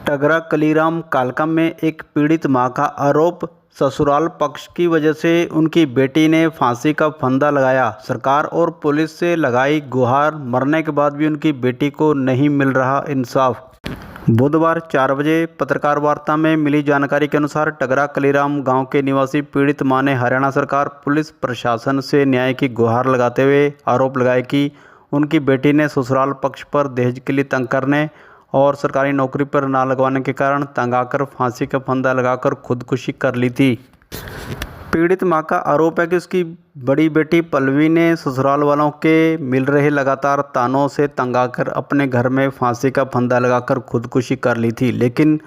टगरा कलीराम कालका में एक पीड़ित मां का आरोप, ससुराल पक्ष की वजह से उनकी बेटी ने फांसी का फंदा लगाया। सरकार और पुलिस से लगाई गुहार, मरने के बाद भी उनकी बेटी को नहीं मिल रहा इंसाफ। बुधवार 4 बजे पत्रकार वार्ता में मिली जानकारी के अनुसार टगरा कलीराम गांव के निवासी पीड़ित मां ने हरियाणा सरकार, पुलिस प्रशासन से न्याय की गुहार लगाते हुए आरोप लगाया कि उनकी बेटी ने ससुराल पक्ष पर दहेज के लिए तंग करने और सरकारी नौकरी पर ना लगवाने के कारण तंग आकर फांसी का फंदा लगाकर खुदकुशी कर ली थी। पीड़ित मां का आरोप है कि उसकी बड़ी बेटी पल्लवी ने ससुराल वालों के मिल रहे लगातार तानों से तंग आकर अपने घर में फांसी का फंदा लगाकर खुदकुशी कर ली थी, लेकिन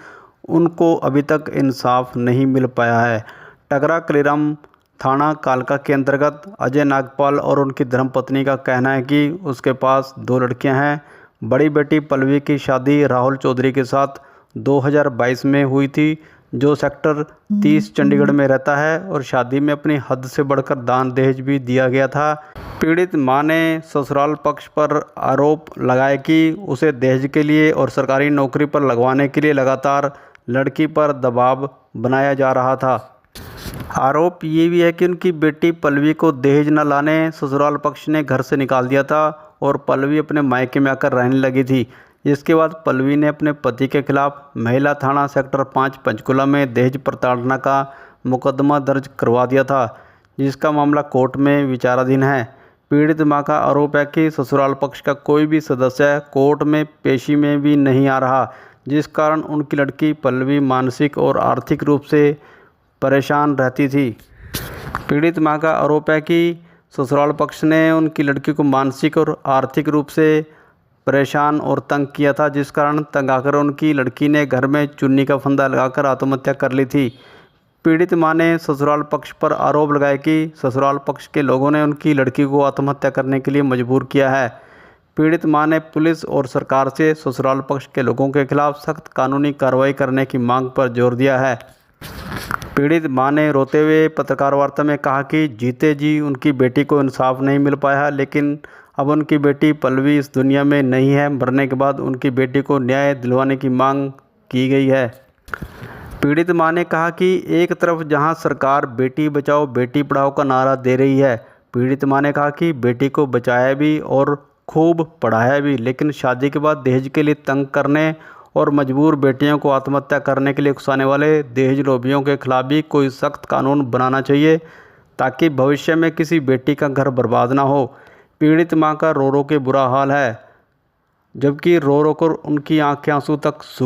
उनको अभी तक इंसाफ नहीं मिल पाया है। टगरा कलीराम थाना कालका के अंतर्गत अजय नागपाल और उनकी धर्मपत्नी का कहना है कि उसके पास 2 लड़कियां हैं। बड़ी बेटी पल्लवी की शादी राहुल चौधरी के साथ 2022 में हुई थी, जो सेक्टर 30 चंडीगढ़ में रहता है, और शादी में अपनी हद से बढ़कर दान दहेज भी दिया गया था। पीड़ित मां ने ससुराल पक्ष पर आरोप लगाया कि उसे दहेज के लिए और सरकारी नौकरी पर लगवाने के लिए लगातार लड़की पर दबाव बनाया जा रहा था। आरोप ये भी है कि उनकी बेटी पल्लवी को दहेज न लाने ससुराल पक्ष ने घर से निकाल दिया था और पल्लवी अपने मायके में आकर रहने लगी थी। इसके बाद पल्लवी ने अपने पति के खिलाफ महिला थाना सेक्टर 5 पंचकुला में दहेज प्रताड़ना का मुकदमा दर्ज करवा दिया था, जिसका मामला कोर्ट में विचाराधीन है। पीड़ित मां का आरोप है कि ससुराल पक्ष का कोई भी सदस्य कोर्ट में पेशी में भी नहीं आ रहा, जिस कारण उनकी लड़की पल्लवी मानसिक और आर्थिक रूप से परेशान रहती थी। पीड़ित मां का आरोप है कि ससुराल पक्ष ने उनकी लड़की को मानसिक और आर्थिक रूप से परेशान और तंग किया था, जिस कारण तंग आकर उनकी लड़की ने घर में चुन्नी का फंदा लगाकर आत्महत्या कर ली थी। पीड़ित मां ने ससुराल पक्ष पर आरोप लगाया कि ससुराल पक्ष के लोगों ने उनकी लड़की को आत्महत्या करने के लिए मजबूर किया है। पीड़ित मां ने पुलिस और सरकार से ससुराल पक्ष के लोगों के खिलाफ सख्त कानूनी कार्रवाई करने की मांग पर जोर दिया है। पीड़ित मां ने रोते हुए पत्रकार वार्ता में कहा कि जीते जी उनकी बेटी को इंसाफ नहीं मिल पाया, लेकिन अब उनकी बेटी पल्लवी इस दुनिया में नहीं है। मरने के बाद उनकी बेटी को न्याय दिलवाने की मांग की गई है। पीड़ित मां ने कहा कि एक तरफ जहां सरकार बेटी बचाओ बेटी पढ़ाओ का नारा दे रही है, पीड़ित मां ने कहा कि बेटी को बचाया भी और खूब पढ़ाया भी, लेकिन शादी के बाद दहेज के लिए तंग करने और मजबूर बेटियों को आत्महत्या करने के लिए उकसाने वाले दहेज लोभियों के खिलाफ भी कोई सख्त कानून बनाना चाहिए, ताकि भविष्य में किसी बेटी का घर बर्बाद ना हो। पीड़ित मां का रो रो के बुरा हाल है, जबकि रो रो कर उनकी आंखें आंसू तक सूख